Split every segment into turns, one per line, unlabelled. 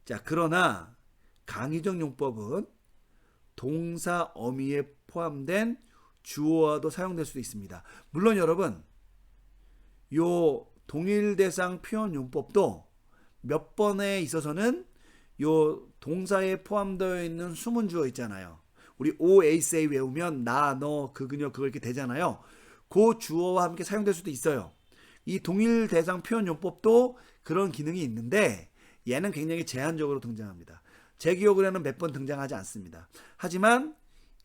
자, 그러나 강의적 용법은 동사 어미에 포함된 주어와도 사용될 수도 있습니다. 물론 여러분, 요 동일 대상 표현 용법도 몇 번에 있어서는 요 동사에 포함되어 있는 수문 주어 있잖아요. 우리 OASA 외우면 나, 너, 그, 그녀, 그거 이렇게 되잖아요. 그 주어와 함께 사용될 수도 있어요. 이 동일 대상 표현 용법도 그런 기능이 있는데 얘는 굉장히 제한적으로 등장합니다. 제 기억으로는 몇 번 등장하지 않습니다. 하지만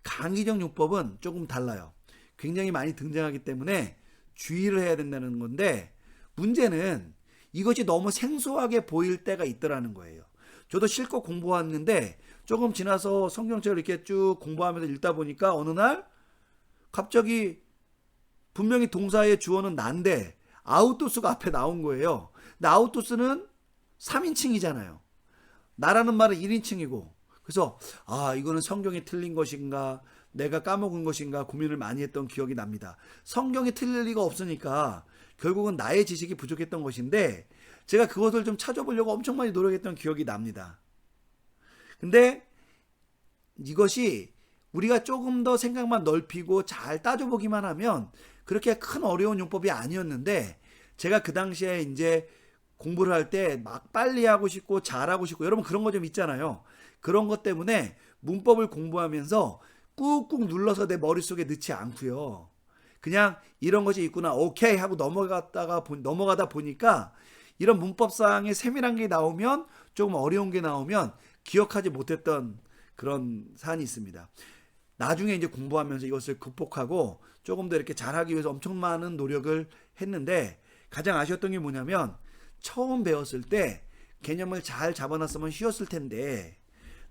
강의적 용법은 조금 달라요. 굉장히 많이 등장하기 때문에 주의를 해야 된다는 건데, 문제는 이것이 너무 생소하게 보일 때가 있더라는 거예요. 저도 실컷 공부했는데 조금 지나서 성경책을 이렇게 쭉 공부하면서 읽다 보니까 어느 날 갑자기 분명히 동사의 주어는 난데 아우토스가 앞에 나온 거예요. 근데 아우토스는 3인칭이잖아요. 나라는 말은 1인칭이고. 그래서 이거는 성경이 틀린 것인가, 내가 까먹은 것인가 고민을 많이 했던 기억이 납니다. 성경이 틀릴 리가 없으니까 결국은 나의 지식이 부족했던 것인데 제가 그것을 좀 찾아보려고 엄청 많이 노력했던 기억이 납니다. 근데 이것이 우리가 조금 더 생각만 넓히고 잘 따져보기만 하면 그렇게 큰 어려운 용법이 아니었는데, 제가 그 당시에 이제 공부를 할 때 막 빨리 하고 싶고 잘하고 싶고 여러분 그런 거 좀 있잖아요. 그런 것 때문에 문법을 공부하면서 꾹꾹 눌러서 내 머릿속에 넣지 않고요. 그냥 이런 것이 있구나 오케이 하고 넘어가다 보니까 이런 문법상의 세밀한 게 나오면, 조금 어려운 게 나오면 기억하지 못했던 그런 사안이 있습니다. 나중에 이제 공부하면서 이것을 극복하고 조금 더 이렇게 잘하기 위해서 엄청 많은 노력을 했는데, 가장 아쉬웠던 게 뭐냐면 처음 배웠을 때 개념을 잘 잡아놨으면 쉬웠을 텐데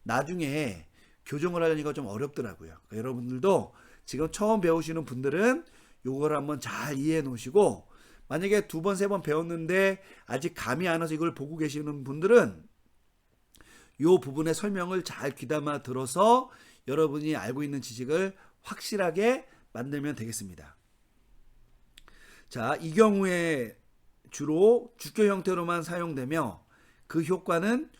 나중에 교정을 하려니까 좀 어렵더라고요. 그러니까 여러분들도 지금 처음 배우시는 분들은 요걸 한번 잘 이해해 놓으시고, 만약에 두 번, 세 번 배웠는데 아직 감이 안 와서 이걸 보고 계시는 분들은 요 부분의 설명을 잘 귀담아 들어서 여러분이 알고 있는 지식을 확실하게 만들면 되겠습니다. 자, 이 경우에 주로 주격 형태로만 사용되며 그 효과는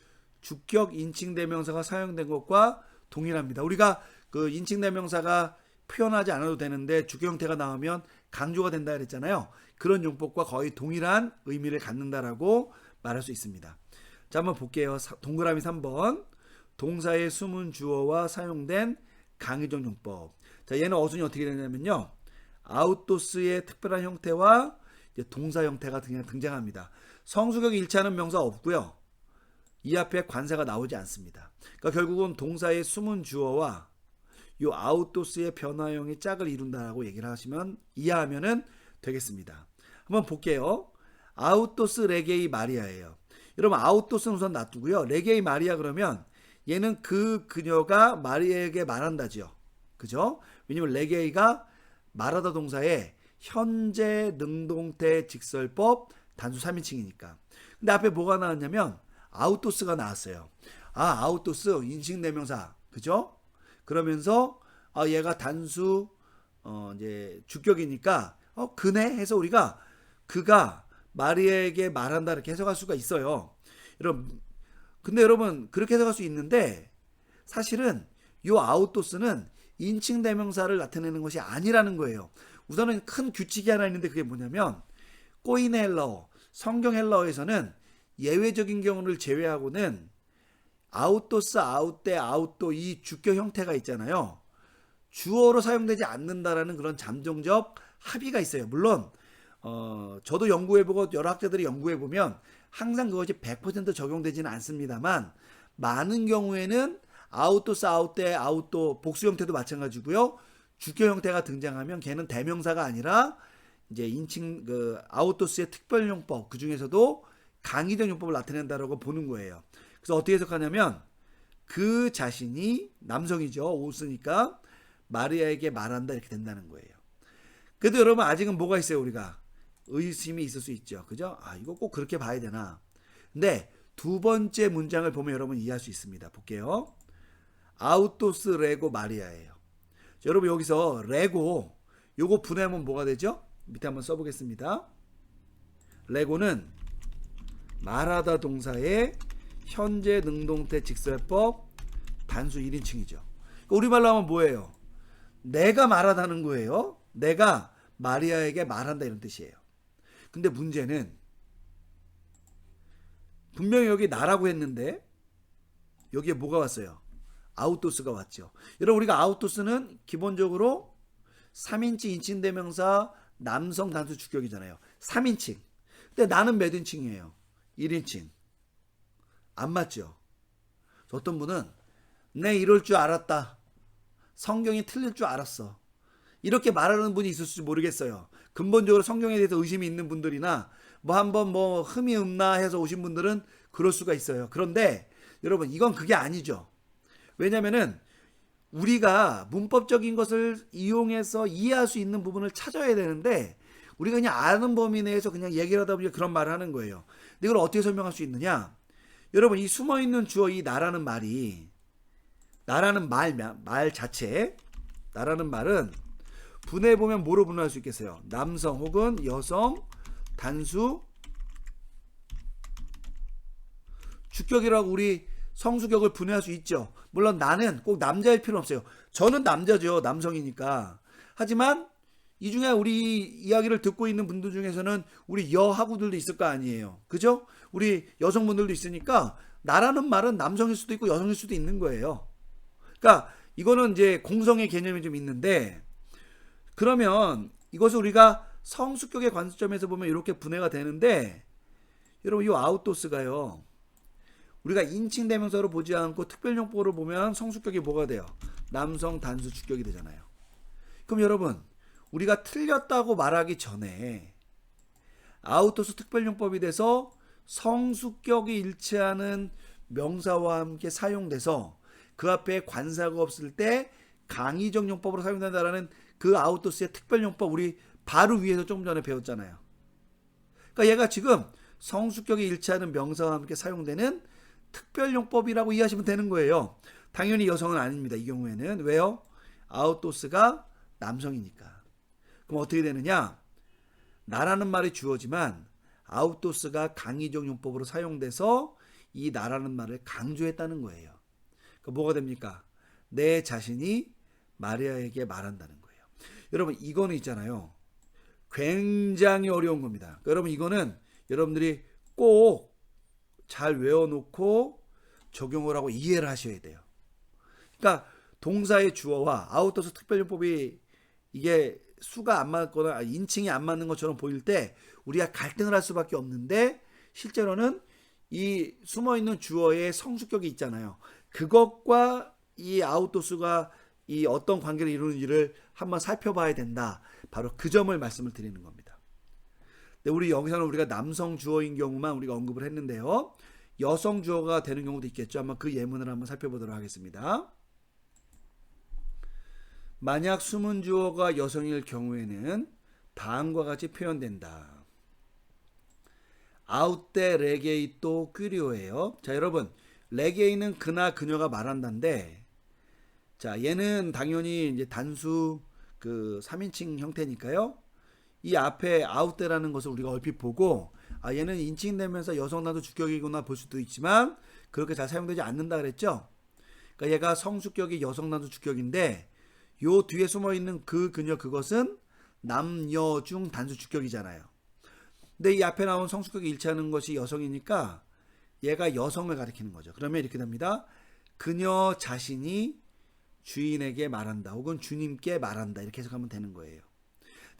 주격 인칭대명사가 사용된 것과 동일합니다. 우리가 그 인칭대명사가 표현하지 않아도 되는데 주격 형태가 나오면 강조가 된다 그랬잖아요. 그런 용법과 거의 동일한 의미를 갖는다라고 말할 수 있습니다. 자, 한번 볼게요. 동그라미 3번. 동사의 수문 주어와 사용된 강의적 용법. 자, 얘는 어순이 어떻게 되냐면요. 아우토스의 특별한 형태와 이제 동사 형태가 등장합니다. 성수격이 일치하는 명사 없고요. 이 앞에 관사가 나오지 않습니다. 그러니까 결국은 동사의 수문 주어와 이 아우토스의 변화형이 짝을 이룬다라고 얘기를 하시면 이해하면 되겠습니다. 한번 볼게요. 아우토스 레게이 마리아예요. 여러분 아우토스는 우선 놔두고요. 레게이 마리아 그러면 얘는 그 그녀가 마리아에게 말한다죠. 그죠? 왜냐면 레게이가 말하다 동사의 현재 능동태 직설법 단수 3인칭이니까. 근데 앞에 뭐가 나왔냐면 아우토스가 나왔어요. 아우토스 인칭대명사. 그죠? 그러면서 얘가 단수 이제 주격이니까 그네 해서 우리가 그가 마리아에게 말한다 이렇게 해석할 수가 있어요. 여러분, 근데 여러분 그렇게 해석할 수 있는데 사실은 이 아우토스는 인칭대명사를 나타내는 것이 아니라는 거예요. 우선은 큰 규칙이 하나 있는데 그게 뭐냐면 꼬인 헬러, 성경 헬러에서는 예외적인 경우를 제외하고는 아우토스, 아웃대, 아웃도 이 주격 형태가 있잖아요. 주어로 사용되지 않는다라는 그런 잠정적 합의가 있어요. 물론 저도 연구해보고 여러 학자들이 연구해보면 항상 그것이 100% 적용되지는 않습니다만 많은 경우에는 아우토스, 아웃대, 아웃도 복수 형태도 마찬가지고요. 주격 형태가 등장하면 걔는 대명사가 아니라 이제 인칭 아우토스의 특별용법 그 중에서도 강의적 용법을 나타낸다라고 보는 거예요. 그래서 어떻게 해석하냐면 그 자신이 남성이죠. 옷으니까 마리아에게 말한다 이렇게 된다는 거예요. 그래도 여러분 아직은 뭐가 있어요? 우리가 의심이 있을 수 있죠. 그죠? 이거 꼭 그렇게 봐야 되나? 근데 두 번째 문장을 보면 여러분 이해할 수 있습니다. 볼게요. 아우토스 레고 마리아예요. 여러분 여기서 레고 요거 분해하면 뭐가 되죠? 밑에 한번 써보겠습니다. 레고는 말하다 동사의 현재 능동태 직설법 단수 1인칭이죠. 우리말로 하면 뭐예요? 내가 말하다는 거예요. 내가 마리아에게 말한다 이런 뜻이에요. 근데 문제는 분명히 여기 나라고 했는데 여기에 뭐가 왔어요? 아우토스가 왔죠. 여러분 우리가 아우토스는 기본적으로 3인칭 인칭대명사 남성 단수 주격이잖아요. 3인칭. 근데 나는 몇 인칭이에요? 1인칭. 안 맞죠? 어떤 분은 내 이럴 줄 알았다. 성경이 틀릴 줄 알았어. 이렇게 말하는 분이 있을지 모르겠어요. 근본적으로 성경에 대해서 의심이 있는 분들이나 뭐 한번 뭐 흠이 없나 해서 오신 분들은 그럴 수가 있어요. 그런데 여러분 이건 그게 아니죠. 왜냐면은 우리가 문법적인 것을 이용해서 이해할 수 있는 부분을 찾아야 되는데 우리가 그냥 아는 범위 내에서 그냥 얘기를 하다 보니까 그런 말을 하는 거예요. 근데 이걸 어떻게 설명할 수 있느냐? 여러분 이 숨어있는 주어 이 나라는 말이 나라는 말 자체 나라는 말은 분해해보면 뭐로 분해할 수 있겠어요? 남성 혹은 여성 단수 주격이라고 우리 성수격을 분해할 수 있죠. 물론 나는 꼭 남자일 필요는 없어요. 저는 남자죠. 남성이니까. 하지만 이 중에 우리 이야기를 듣고 있는 분들 중에서는 우리 여하구들도 있을 거 아니에요. 그죠? 우리 여성분들도 있으니까 나라는 말은 남성일 수도 있고 여성일 수도 있는 거예요. 그러니까 이거는 이제 공성의 개념이 좀 있는데 그러면 이것을 우리가 성수격의 관점에서 보면 이렇게 분해가 되는데 여러분 이 아우토스가요. 우리가 인칭 대명사로 보지 않고 특별용법으로 보면 성수격이 뭐가 돼요? 남성 단수 주격이 되잖아요. 그럼 여러분 우리가 틀렸다고 말하기 전에 아우토스 특별용법이 돼서 성수격이 일치하는 명사와 함께 사용돼서 그 앞에 관사가 없을 때 강의적 용법으로 사용된다라는 그 아우토스의 특별용법 우리 바로 위에서 조금 전에 배웠잖아요. 그러니까 얘가 지금 성수격이 일치하는 명사와 함께 사용되는 특별용법이라고 이해하시면 되는 거예요. 당연히 여성은 아닙니다. 이 경우에는. 왜요? 아우토스가 남성이니까. 그럼 어떻게 되느냐? 나라는 말이 주어지만 아우토스가 강의적 용법으로 사용돼서 이 나라는 말을 강조했다는 거예요. 그러니까 뭐가 됩니까? 내 자신이 마리아에게 말한다는 거예요. 여러분 이거는 있잖아요. 굉장히 어려운 겁니다. 그러니까 여러분 이거는 여러분들이 꼭 잘 외워놓고 적용을 하고 이해를 하셔야 돼요. 그러니까 동사의 주어와 아우토스 특별용법이 이게 수가 안 맞거나 인칭이 안 맞는 것처럼 보일 때 우리가 갈등을 할 수밖에 없는데 실제로는 이 숨어있는 주어의 성수격이 있잖아요. 그것과 이 아우토스가 이 어떤 관계를 이루는지를 한번 살펴봐야 된다. 바로 그 점을 말씀을 드리는 겁니다. 근데 우리 여기서는 우리가 남성 주어인 경우만 우리가 언급을 했는데요. 여성 주어가 되는 경우도 있겠죠. 한번 그 예문을 한번 살펴보도록 하겠습니다. 만약 숨은 주어가 여성일 경우에는 다음과 같이 표현된다. 아웃데 레게이또 퀴리오예요. 자 여러분 레게이는 그나 그녀가 말한다인데 자 얘는 당연히 이제 단수 그 3인칭 형태니까요. 이 앞에 아웃데라는 것을 우리가 얼핏 보고 아 얘는 인칭되면서 여성 단수 주격이구나 볼 수도 있지만 그렇게 잘 사용되지 않는다 그랬죠. 그러니까 얘가 성수격이 여성 단수 주격인데 요 뒤에 숨어있는 그 그녀 그것은 남여 중 단수 주격이잖아요. 근데 이 앞에 나온 성수격이 일치하는 것이 여성이니까 얘가 여성을 가리키는 거죠. 그러면 이렇게 됩니다. 그녀 자신이 주인에게 말한다 혹은 주님께 말한다 이렇게 해석하면 되는 거예요.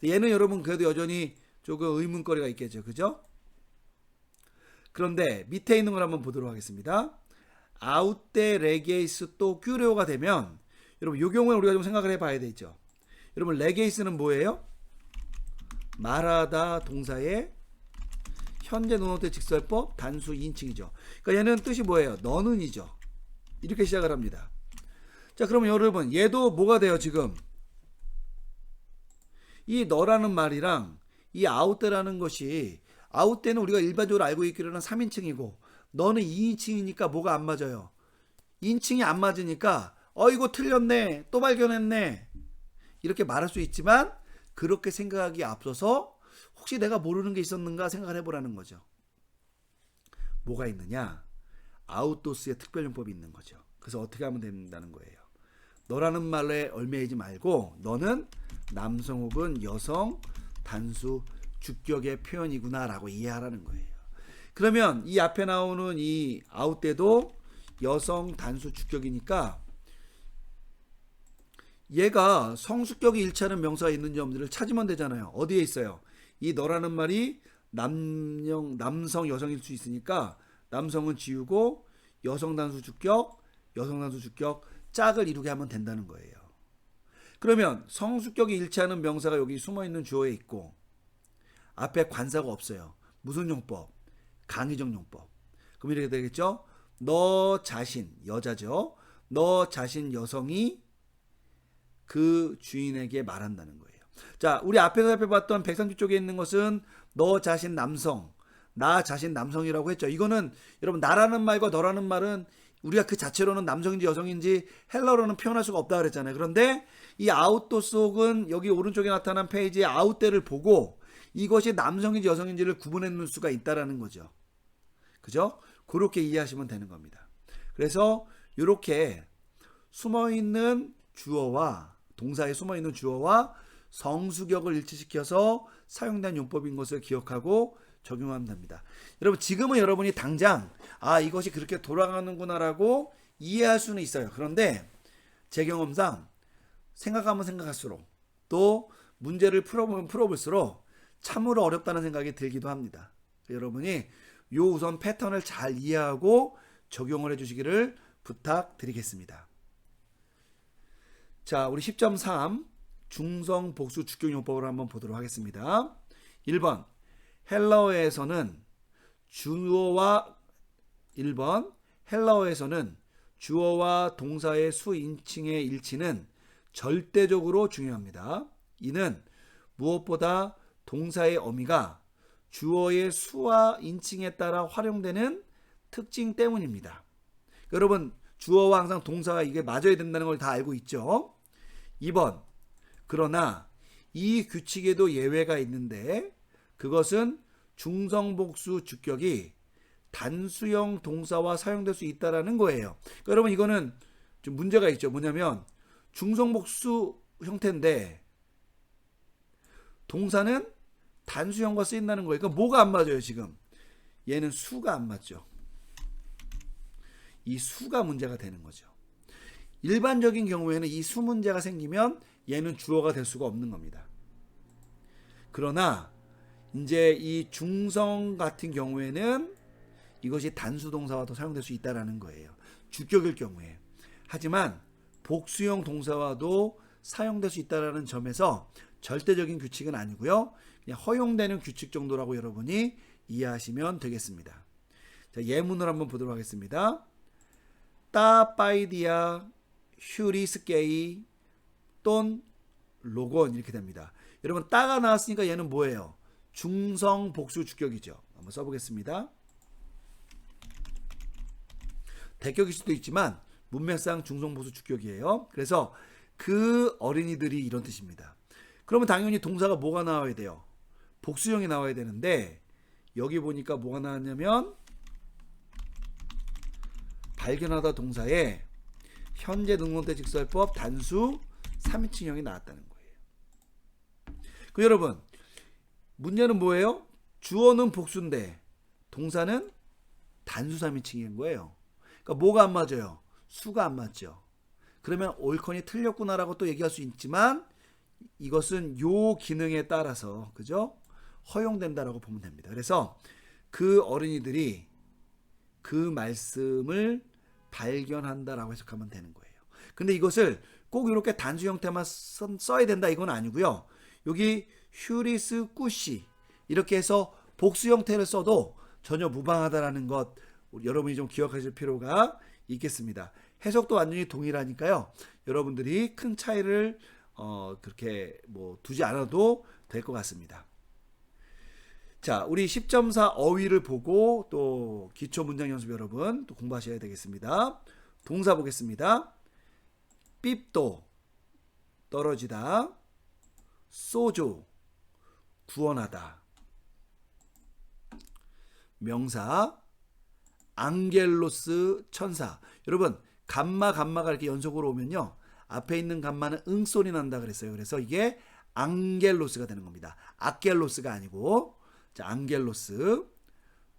얘는 여러분 그래도 여전히 조금 의문거리가 있겠죠. 그죠? 그런데 밑에 있는 걸 한번 보도록 하겠습니다. 아웃데 레게이스 또 큐레오가 되면 여러분 이 경우는 우리가 좀 생각을 해봐야 되죠. 여러분 레게이스는 뭐예요? 말하다 동사의 현재 논어태 직설법 단수 2인칭이죠. 그러니까 얘는 뜻이 뭐예요? 너는이죠. 이렇게 시작을 합니다. 자 그러면 여러분 얘도 뭐가 돼요 지금? 이 너라는 말이랑 이 아웃데라는 것이 아웃데는 우리가 일반적으로 알고 있기로는 3인칭이고 너는 2인칭이니까 뭐가 안 맞아요? 인칭이 안 맞으니까 이거 틀렸네 또 발견했네 이렇게 말할 수 있지만 그렇게 생각하기에 앞서서 혹시 내가 모르는 게 있었는가 생각을 해보라는 거죠. 뭐가 있느냐? 아웃도스의 특별용법이 있는 거죠. 그래서 어떻게 하면 된다는 거예요. 너라는 말에 얽매이지 말고 너는 남성 혹은 여성 단수 주격의 표현이구나 라고 이해하라는 거예요. 그러면 이 앞에 나오는 이 아웃때도 여성 단수 주격이니까 얘가 성수격이 일치하는 명사가 있는지 없는지를 찾으면 되잖아요. 어디에 있어요? 이 너라는 말이 남성 여성일 수 있으니까 남성은 지우고 여성 단수 주격 짝을 이루게 하면 된다는 거예요. 그러면 성수격이 일치하는 명사가 여기 숨어있는 주어에 있고 앞에 관사가 없어요. 무슨 용법? 강의적 용법. 그럼 이렇게 되겠죠? 너 자신, 여자죠. 너 자신 여성이 그 주인에게 말한다는 거예요. 자, 우리 앞에서 살펴봤던 130쪽에 있는 것은 너 자신 남성, 나 자신 남성이라고 했죠. 이거는 여러분 나라는 말과 너라는 말은 우리가 그 자체로는 남성인지 여성인지 헬러로는 표현할 수가 없다 그랬잖아요. 그런데 이 아웃도 속은 여기 오른쪽에 나타난 페이지의 아웃대를 보고 이것이 남성인지 여성인지를 구분해낼 수가 있다라는 거죠. 그죠? 그렇게 이해하시면 되는 겁니다. 그래서 이렇게 숨어있는 주어와 동사에 숨어있는 주어와 성수격을 일치시켜서 사용된 용법인 것을 기억하고 적용하면 됩니다. 여러분 지금은 여러분이 당장 이것이 그렇게 돌아가는구나라고 이해할 수는 있어요. 그런데 제 경험상 생각하면 생각할수록 또 문제를 풀어보면 풀어볼수록 참으로 어렵다는 생각이 들기도 합니다. 여러분이 요 우선 패턴을 잘 이해하고 적용을 해주시기를 부탁드리겠습니다. 자, 우리 10.3 중성 복수 주격용법을 한번 보도록 하겠습니다. 1번 헬라어에서는 주어와 1번 헬라어에서는 주어와 동사의 수인칭의 일치는 절대적으로 중요합니다. 이는 무엇보다 동사의 어미가 주어의 수와 인칭에 따라 활용되는 특징 때문입니다. 여러분 주어와 항상 동사가 이게 맞아야 된다는 걸 다 알고 있죠. 2번 그러나 이 규칙에도 예외가 있는데 그것은 중성복수 주격이 단수형 동사와 사용될 수 있다라는 거예요. 그러니까 여러분 이거는 좀 문제가 있죠. 뭐냐면 중성복수 형태인데 동사는 단수형과 쓰인다는 거예요. 그러니까 뭐가 안 맞아요 지금? 얘는 수가 안 맞죠. 이 수가 문제가 되는 거죠. 일반적인 경우에는 이 수 문제가 생기면 얘는 주어가 될 수가 없는 겁니다. 그러나 이제 이 중성 같은 경우에는 이것이 단수 동사와도 사용될 수 있다라는 거예요. 주격일 경우에. 하지만 복수형 동사와도 사용될 수 있다라는 점에서 절대적인 규칙은 아니고요. 그냥 허용되는 규칙 정도라고 여러분이 이해하시면 되겠습니다. 자, 예문을 한번 보도록 하겠습니다. 따 파이디아 휴리스케이 돈 로건 이렇게 됩니다. 여러분 따가 나왔으니까 얘는 뭐예요? 중성 복수 주격이죠. 한번 써보겠습니다. 대격일 수도 있지만 문맥상 중성 복수 주격이에요. 그래서 그 어린이들이 이런 뜻입니다. 그러면 당연히 동사가 뭐가 나와야 돼요? 복수형이 나와야 되는데 여기 보니까 뭐가 나왔냐면 발견하다 동사에 현재 능동태 직설법 단수 3인칭형이 나왔다는 거예요. 그 여러분 문제는 뭐예요? 주어는 복수인데 동사는 단수 3인칭인 거예요. 그러니까 뭐가 안 맞아요? 수가 안 맞죠. 그러면 옳거니 틀렸구나라고 또 얘기할 수 있지만 이것은 요 기능에 따라서 그죠? 허용된다라고 보면 됩니다. 그래서 그 어린이들이 그 말씀을 발견한다라고 해석하면 되는 거예요. 근데 이것을 꼭 이렇게 단수 형태만 써야 된다 이건 아니고요. 여기 휴리스 꾸시 이렇게 해서 복수 형태를 써도 전혀 무방하다라는 것 여러분이 좀 기억하실 필요가 있겠습니다. 해석도 완전히 동일하니까요. 여러분들이 큰 차이를 그렇게 뭐 두지 않아도 될 것 같습니다. 자, 우리 10.4 어휘를 보고 또 기초 문장 연습 여러분 또 공부하셔야 되겠습니다. 동사 보겠습니다. 삐또 떨어지다, 소조 구원하다. 명사 앙겔로스 천사. 여러분 감마가 이렇게 연속으로 오면요, 앞에 있는 감마는 응소리 난다 그랬어요. 그래서 이게 앙겔로스가 되는 겁니다. 아켈로스가 아니고. 자, 앙겔로스.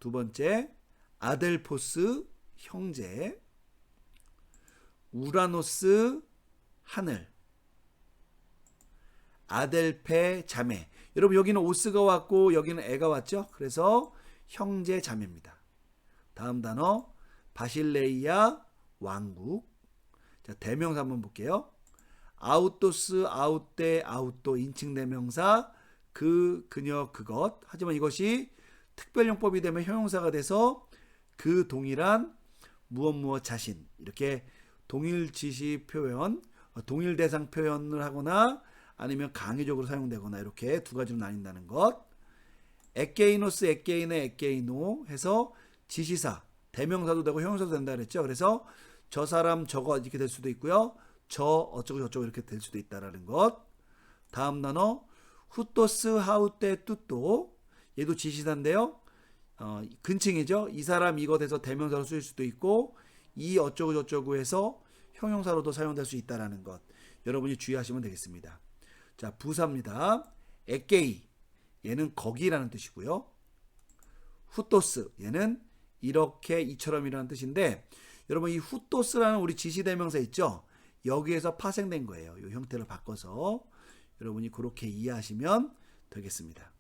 두 번째 아델포스 형제. 우라노스 하늘. 아델페 자매. 여러분 여기는 오스가 왔고 여기는 에가 왔죠. 그래서 형제 자매입니다. 다음 단어 바실레이아 왕국. 자, 대명사 한번 볼게요. 아우토스 아우테 아우토 인칭대명사 그 그녀 그것. 하지만 이것이 특별용법이 되면 형용사가 돼서 그 동일한 무엇 자신. 이렇게 동일 지시 표현, 동일 대상 표현을 하거나 아니면 강의적으로 사용되거나 이렇게 두 가지로 나뉜다는 것. 에케이노스 에케이네 에케이노 해서 지시사, 대명사도 되고 형용사도 된다 그랬죠. 그래서 저 사람 저거 이렇게 될 수도 있고요. 저 어쩌고 저쩌고 이렇게 될 수도 있다라는 것. 다음 단어 후토스 하우테 뚜또. 얘도 지시사인데요. 근칭이죠. 이 사람 이것 해서 대명사로 쓰일 수도 있고 이 어쩌고 저쩌고 해서 형용사로도 사용될 수 있다라는 것. 여러분이 주의하시면 되겠습니다. 자, 부사입니다. 에케이 얘는 거기라는 뜻이고요. 후토스 얘는 이렇게 이처럼이라는 뜻인데, 여러분 이 후토스라는 우리 지시대명사 있죠. 여기에서 파생된 거예요. 이 형태를 바꿔서 여러분이 그렇게 이해하시면 되겠습니다.